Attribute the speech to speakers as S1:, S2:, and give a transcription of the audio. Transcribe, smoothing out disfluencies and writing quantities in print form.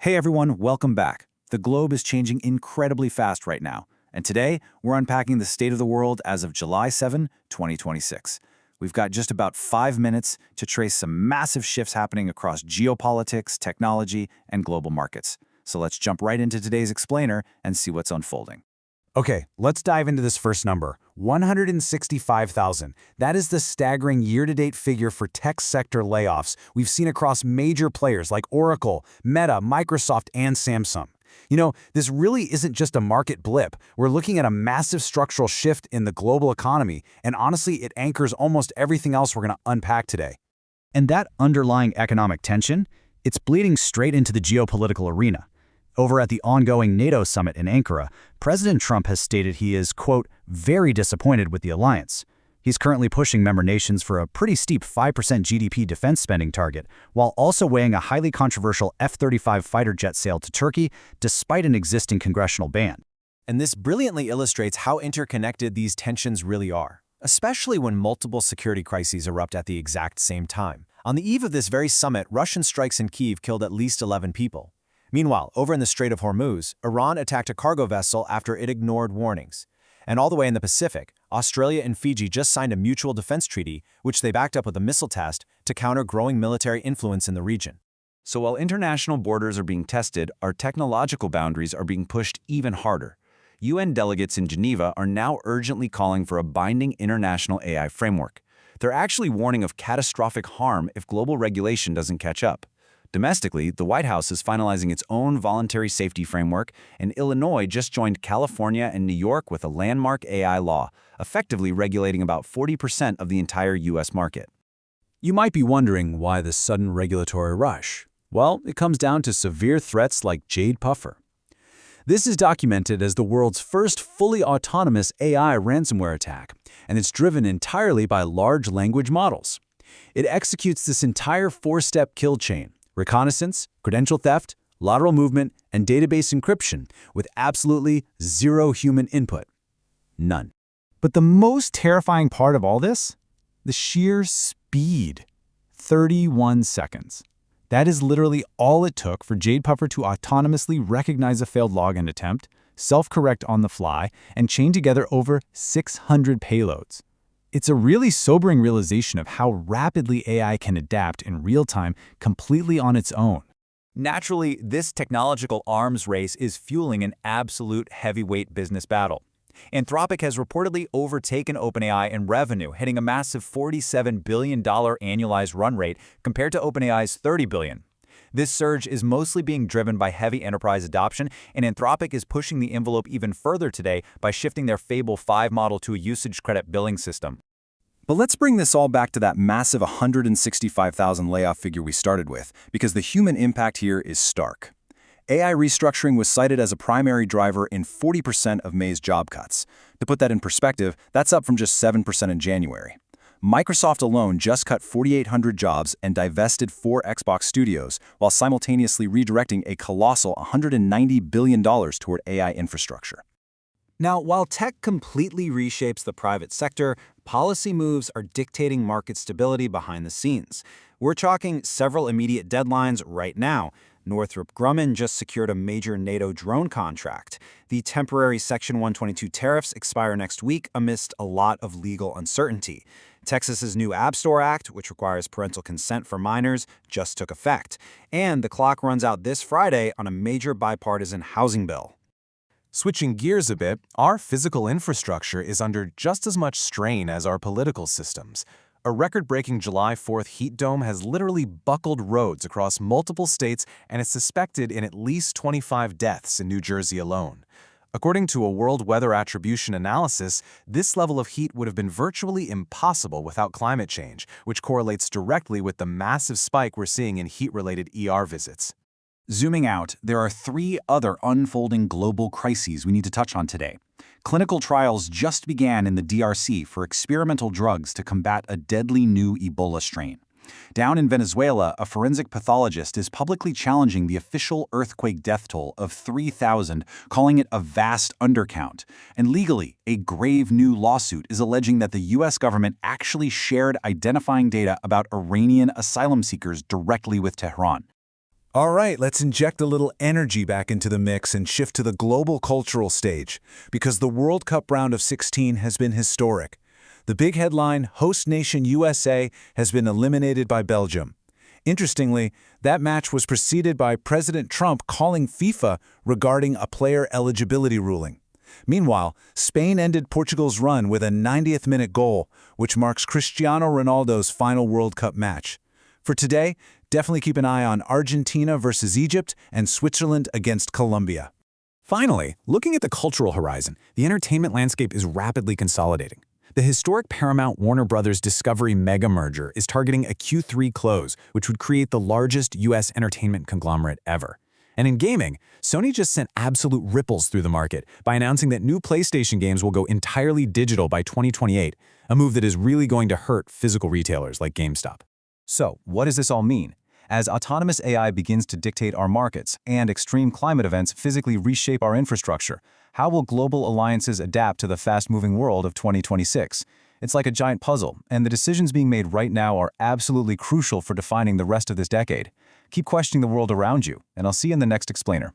S1: Hey everyone, welcome back. The globe is changing incredibly fast right now, and today we're unpacking the state of the world as of July 7, 2026. We've got just about 5 minutes to trace some massive shifts happening across geopolitics, technology, and global markets. So let's jump right into today's explainer and see what's unfolding.
S2: Okay, let's dive into this first number, 165,000. That is the staggering year-to-date figure for tech sector layoffs we've seen across major players like Oracle, Meta, Microsoft, and Samsung. This really isn't just a market blip. We're looking at a massive structural shift in the global economy, and honestly, it anchors almost everything else we're going to unpack today.
S1: And that underlying economic tension, it's bleeding straight into the geopolitical arena. Over at the ongoing NATO summit in Ankara, President Trump has stated he is, quote, very disappointed with the alliance. He's currently pushing member nations for a pretty steep 5% GDP defense spending target, while also weighing a highly controversial F-35 fighter jet sale to Turkey, despite an existing congressional ban.
S3: And this brilliantly illustrates how interconnected these tensions really are, especially when multiple security crises erupt at the exact same time. On the eve of this very summit, Russian strikes in Kyiv killed at least 11 people. Meanwhile, over in the Strait of Hormuz, Iran attacked a cargo vessel after it ignored warnings. And all the way in the Pacific, Australia and Fiji just signed a mutual defense treaty, which they backed up with a missile test to counter growing military influence in the region.
S1: So while international borders are being tested, our technological boundaries are being pushed even harder. UN delegates in Geneva are now urgently calling for a binding international AI framework. They're actually warning of catastrophic harm if global regulation doesn't catch up. Domestically, the White House is finalizing its own voluntary safety framework, and Illinois just joined California and New York with a landmark AI law, effectively regulating about 40% of the entire U.S. market.
S2: You might be wondering why this sudden regulatory rush. Well, it comes down to severe threats like Jade Puffer. This is documented as the world's first fully autonomous AI ransomware attack, and it's driven entirely by large language models. It executes this entire four-step kill chain: reconnaissance, credential theft, lateral movement, and database encryption with absolutely zero human input. None.
S4: But the most terrifying part of all this? The sheer speed. 31 seconds. That is literally all it took for Jade Puffer to autonomously recognize a failed login attempt, self-correct on the fly, and chain together over 600 payloads. It's a really sobering realization of how rapidly AI can adapt in real time completely on its own.
S3: Naturally, this technological arms race is fueling an absolute heavyweight business battle. Anthropic has reportedly overtaken OpenAI in revenue, hitting a massive $47 billion annualized run rate compared to OpenAI's $30 billion. This surge is mostly being driven by heavy enterprise adoption, and Anthropic is pushing the envelope even further today by shifting their Fable 5 model to a usage credit billing system.
S1: But let's bring this all back to that massive 165,000 layoff figure we started with, because the human impact here is stark. AI restructuring was cited as a primary driver in 40% of May's job cuts. To put that in perspective, that's up from just 7% in January. Microsoft alone just cut 4,800 jobs and divested 4 Xbox studios, while simultaneously redirecting a colossal $190 billion toward AI infrastructure.
S3: Now, while tech completely reshapes the private sector, policy moves are dictating market stability behind the scenes. We're chalking several immediate deadlines right now. Northrop Grumman just secured a major NATO drone contract. The temporary Section 122 tariffs expire next week amidst a lot of legal uncertainty. Texas's new App Store Act, which requires parental consent for minors, just took effect. And the clock runs out this Friday on a major bipartisan housing bill.
S5: Switching gears a bit, our physical infrastructure is under just as much strain as our political systems. A record-breaking July 4th heat dome has literally buckled roads across multiple states and is suspected in at least 25 deaths in New Jersey alone. According to a World Weather Attribution analysis, this level of heat would have been virtually impossible without climate change, which correlates directly with the massive spike we're seeing in heat-related ER visits.
S1: Zooming out, there are 3 other unfolding global crises we need to touch on today. Clinical trials just began in the DRC for experimental drugs to combat a deadly new Ebola strain. Down in Venezuela, a forensic pathologist is publicly challenging the official earthquake death toll of 3,000, calling it a vast undercount. And legally, a grave new lawsuit is alleging that the U.S. government actually shared identifying data about Iranian asylum seekers directly with Tehran.
S2: All right, let's inject a little energy back into the mix and shift to the global cultural stage, because the World Cup round of 16 has been historic. The big headline, host nation USA, has been eliminated by Belgium. Interestingly, that match was preceded by President Trump calling FIFA regarding a player eligibility ruling. Meanwhile, Spain ended Portugal's run with a 90th-minute goal, which marks Cristiano Ronaldo's final World Cup match. For today, definitely keep an eye on Argentina versus Egypt and Switzerland against Colombia.
S6: Finally, looking at the cultural horizon, the entertainment landscape is rapidly consolidating. The historic Paramount-Warner Bros. Discovery mega merger is targeting a Q3 close, which would create the largest U.S. entertainment conglomerate ever. And in gaming, Sony just sent absolute ripples through the market by announcing that new PlayStation games will go entirely digital by 2028, a move that is really going to hurt physical retailers like GameStop.
S3: So, what does this all mean? As autonomous AI begins to dictate our markets and extreme climate events physically reshape our infrastructure, how will global alliances adapt to the fast-moving world of 2026? It's like a giant puzzle, and the decisions being made right now are absolutely crucial for defining the rest of this decade. Keep questioning the world around you, and I'll see you in the next explainer.